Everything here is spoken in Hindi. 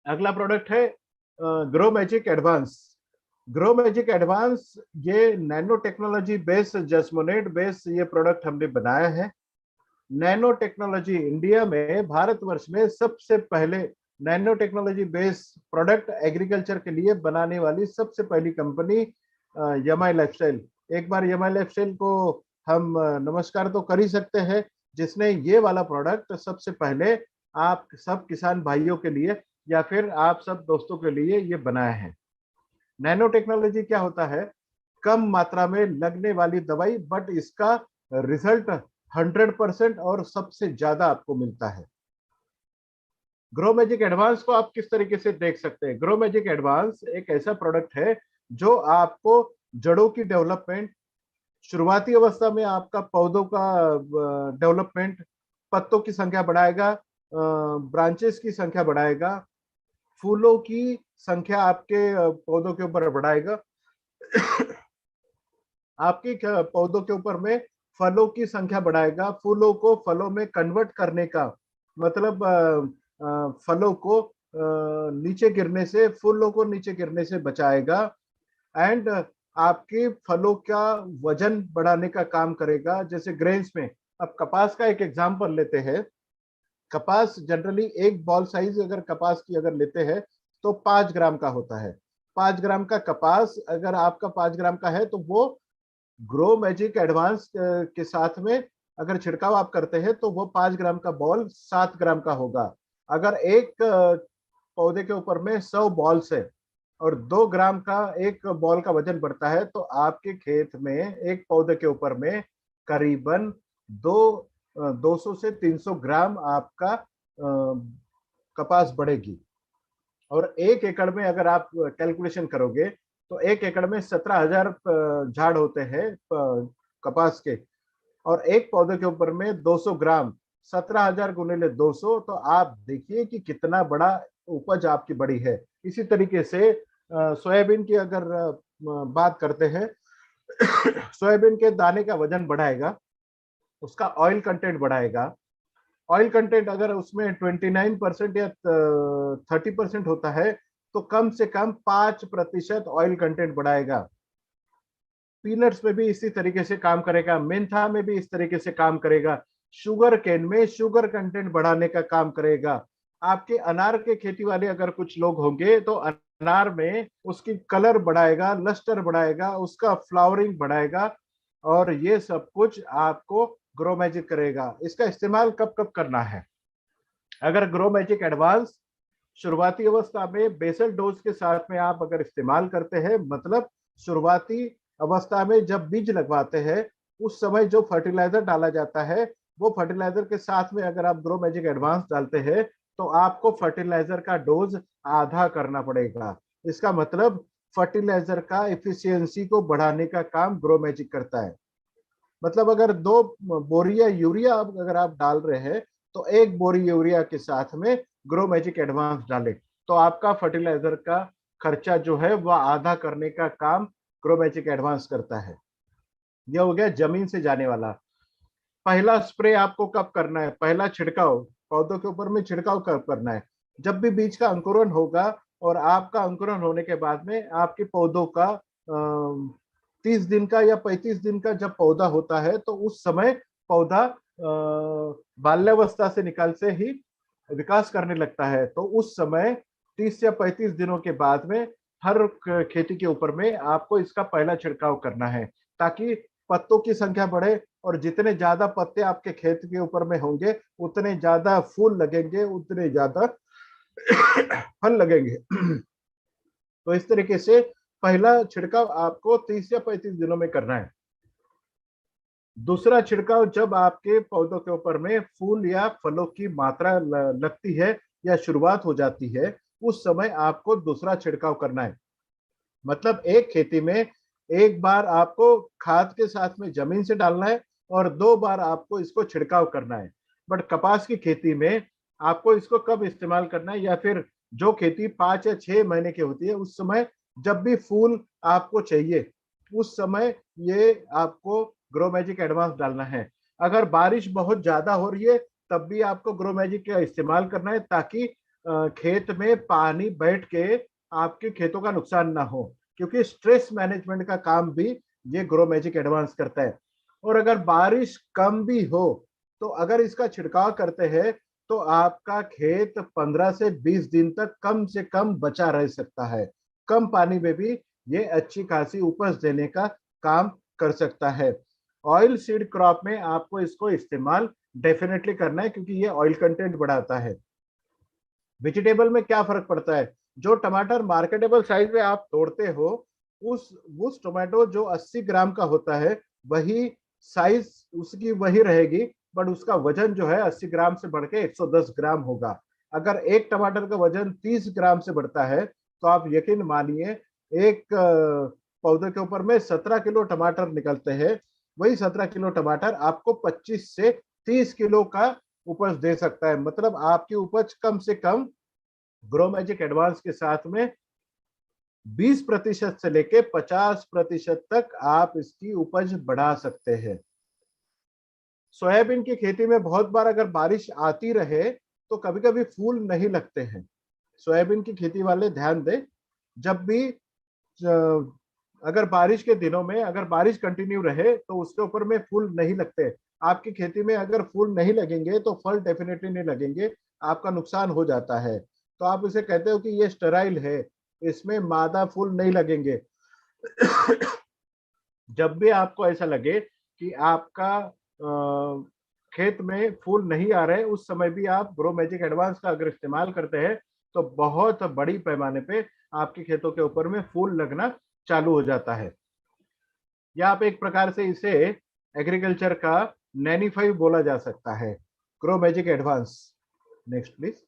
अगला प्रोडक्ट है grow magic advance. Grow magic advance ये नैनो टेक्नोलॉजी बेस्ड जस्मोनेट बेस्ड ये प्रोडक्ट हमने बनाया है। नैनो टेक्नोलॉजी इंडिया में भारतवर्ष में सबसे पहले nano technology based product agriculture के लिए बनाने वाली सबसे पहली कंपनी यमाई लाइफस्टाइल। एक बार यमाई लाइफस्टाइल को हम नमस्कार तो कर ही सकते हैं, जिसने ये वाला प्रोडक्ट सबसे पहले आप सब किसान भाइयों के लिए या फिर आप सब दोस्तों के लिए ये बनाया है। नैनो टेक्नोलॉजी क्या होता है? कम मात्रा में लगने वाली दवाई, बट इसका रिजल्ट 100% और सबसे ज्यादा आपको मिलता है। ग्रो मैजिक एडवांस को आप किस तरीके से देख सकते हैं? ग्रो मैजिक एडवांस एक ऐसा प्रोडक्ट है जो आपको जड़ों की डेवलपमेंट, शुरुआती अवस्था में आपका पौधों का डेवलपमेंट, पत्तों की संख्या बढ़ाएगा, ब्रांचेस की संख्या बढ़ाएगा, फूलों की संख्या आपके पौधों के ऊपर बढ़ाएगा, आपके पौधों के ऊपर में फलों की संख्या बढ़ाएगा, फूलों को फलों में कन्वर्ट करने का मतलब फलों को नीचे गिरने से, फूलों को नीचे गिरने से बचाएगा, एंड आपके फलों का वजन बढ़ाने का काम करेगा। जैसे ग्रेन्स में, अब कपास का एक एग्जांपल लेते हैं। कपास जनरली एक बॉल साइज अगर कपास की अगर लेते हैं तो 5 ग्राम का होता है। 5 ग्राम का कपास अगर आपका 5 ग्राम का है तो वो ग्रो मैजिक एडवांस के साथ में अगर छिड़काव आप करते हैं तो वो 5 ग्राम का बॉल 7 ग्राम का होगा। अगर एक पौधे के ऊपर में 100 बॉल्स है और 2 ग्राम का एक बॉल का वजन बढ़ता है तो आपके खेत में एक पौधे के ऊपर में करीबन 200 से 300 ग्राम आपका कपास बढ़ेगी। और 1 एकड़ में अगर आप कैलकुलेशन करोगे तो 1 एकड़ में 17,000 झाड़ होते हैं कपास के, और एक पौधे के ऊपर में 200 ग्राम, 17,000 गुणिले 200, तो आप देखिए कि कितना बड़ा उपज आपकी बड़ी है। इसी तरीके से सोयाबीन की अगर बात करते हैं, सोयाबीन के दाने का वजन बढ़ाएगा, उसका ऑयल कंटेंट बढ़ाएगा। ऑयल कंटेंट अगर उसमें 29% या 30% होता है तो कम से कम 5% ऑयल कंटेंट बढ़ाएगा। पीनट्स में भी इसी तरीके से काम करेगा, मेंथा में भी इस तरीके से काम करेगा, शुगर केन में शुगर कंटेंट बढ़ाने का काम करेगा। आपके अनार के खेती वाले अगर कुछ लोग होंगे तो अनार में उसकी कलर बढ़ाएगा, लस्टर बढ़ाएगा, उसका फ्लावरिंग बढ़ाएगा, और ये सब कुछ आपको ग्रो मैजिक करेगा। इसका इस्तेमाल कब कब करना है? अगर ग्रो मैजिक एडवांस शुरुआती अवस्था में बेसल डोज के साथ में आप अगर इस्तेमाल करते हैं, मतलब शुरुआती अवस्था में जब बीज लगवाते हैं उस समय जो फर्टिलाइजर डाला जाता है वो फर्टिलाइजर के साथ में अगर आप ग्रो मैजिक एडवांस डालते हैं तो आपको फर्टिलाइजर का डोज आधा करना पड़ेगा। इसका मतलब फर्टिलाइजर का इफिशियंसी को बढ़ाने का काम ग्रो मैजिक करता है। मतलब अगर 2 बोरिया यूरिया अगर आप डाल रहे हैं तो 1 बोरी यूरिया के साथ में ग्रो मैजिक एडवांस डालें तो आपका फर्टिलाइजर का खर्चा जो है वह आधा करने का काम ग्रो मैजिक एडवांस करता है। यह हो गया जमीन से जाने वाला। पहला स्प्रे आपको कब करना है? पहला छिड़काव पौधों के ऊपर में छिड़काव कब करना है? जब भी बीज का अंकुरण होगा, और आपका अंकुरण होने के बाद में आपके पौधों का 30 दिन का या 35 दिन का जब पौधा होता है तो उस समय पौधा बाल्यावस्था से निकाल से ही विकास करने लगता है। तो उस समय 30 या 35 दिनों के बाद में हर खेती के ऊपर में आपको इसका पहला छिड़काव करना है, ताकि पत्तों की संख्या बढ़े, और जितने ज्यादा पत्ते आपके खेत के ऊपर में होंगे उतने ज्यादा फूल लगेंगे, उतने ज्यादा फल लगेंगे। तो इस तरीके से पहला छिड़काव आपको 30 या 35 दिनों में करना है। दूसरा छिड़काव जब आपके पौधों के ऊपर में फूल या फलों की मात्रा लगती है या शुरुआत हो जाती है, उस समय आपको दूसरा छिड़काव करना है। मतलब एक खेती में एक बार आपको खाद के साथ में जमीन से डालना है और 2 बार आपको इसको छिड़काव करना है। बट कपास की खेती में आपको इसको कब इस्तेमाल करना है, या फिर जो खेती 5 या 6 महीने की होती है उस समय जब भी फूल आपको चाहिए उस समय ये आपको ग्रो मैजिक एडवांस डालना है। अगर बारिश बहुत ज्यादा हो रही है तब भी आपको ग्रो मैजिक का इस्तेमाल करना है, ताकि खेत में पानी बैठ के आपके खेतों का नुकसान ना हो, क्योंकि स्ट्रेस मैनेजमेंट का काम भी ये ग्रो मैजिक एडवांस करता है। और अगर बारिश कम भी हो तो अगर इसका छिड़काव करते हैं तो आपका खेत 15 से 20 दिन तक कम से कम बचा रह सकता है। कम पानी में भी ये अच्छी खासी उपज देने का काम कर सकता है। ऑयल सीड क्रॉप में आपको इसको इस्तेमाल डेफिनेटली करना है, क्योंकि ये ऑयल कंटेंट बढ़ाता है। वेजिटेबल में क्या फर्क पड़ता है? जो टमाटर मार्केटेबल साइज में आप तोड़ते हो, उस टोमेटो जो 80 ग्राम का होता है, वही साइज उसकी वही रहेगी, बट उसका वजन जो है 80 ग्राम से बढ़ के 110 ग्राम होगा। अगर एक टमाटर का वजन 30 ग्राम से बढ़ता है तो आप यकीन मानिए एक पौधे के ऊपर में 17 किलो टमाटर निकलते हैं। वही 17 किलो टमाटर आपको 25 से 30 किलो का उपज दे सकता है। मतलब आपकी उपज कम से कम ग्रो मैजिक एडवांस के साथ में 20% से लेके 50% तक आप इसकी उपज बढ़ा सकते हैं। सोयाबीन की खेती में बहुत बार अगर बारिश आती रहे तो कभी कभी फूल नहीं लगते हैं। सोयाबीन की खेती वाले ध्यान दें, जब भी अगर बारिश के दिनों में अगर बारिश कंटिन्यू रहे तो उसके ऊपर में फूल नहीं लगते। आपकी खेती में अगर फूल नहीं लगेंगे तो फल डेफिनेटली नहीं लगेंगे, आपका नुकसान हो जाता है। तो आप इसे कहते हो कि ये स्टेराइल है, इसमें मादा फूल नहीं लगेंगे। जब भी आपको ऐसा लगे कि आपका खेत में फूल नहीं आ रहे, उस समय भी आप ग्रो मैजिक एडवांस का अगर इस्तेमाल करते हैं तो बहुत बड़ी पैमाने पे आपके खेतों के ऊपर में फूल लगना चालू हो जाता है। या आप एक प्रकार से इसे एग्रीकल्चर का नैनी 5 बोला जा सकता है, grow magic advance. Next please.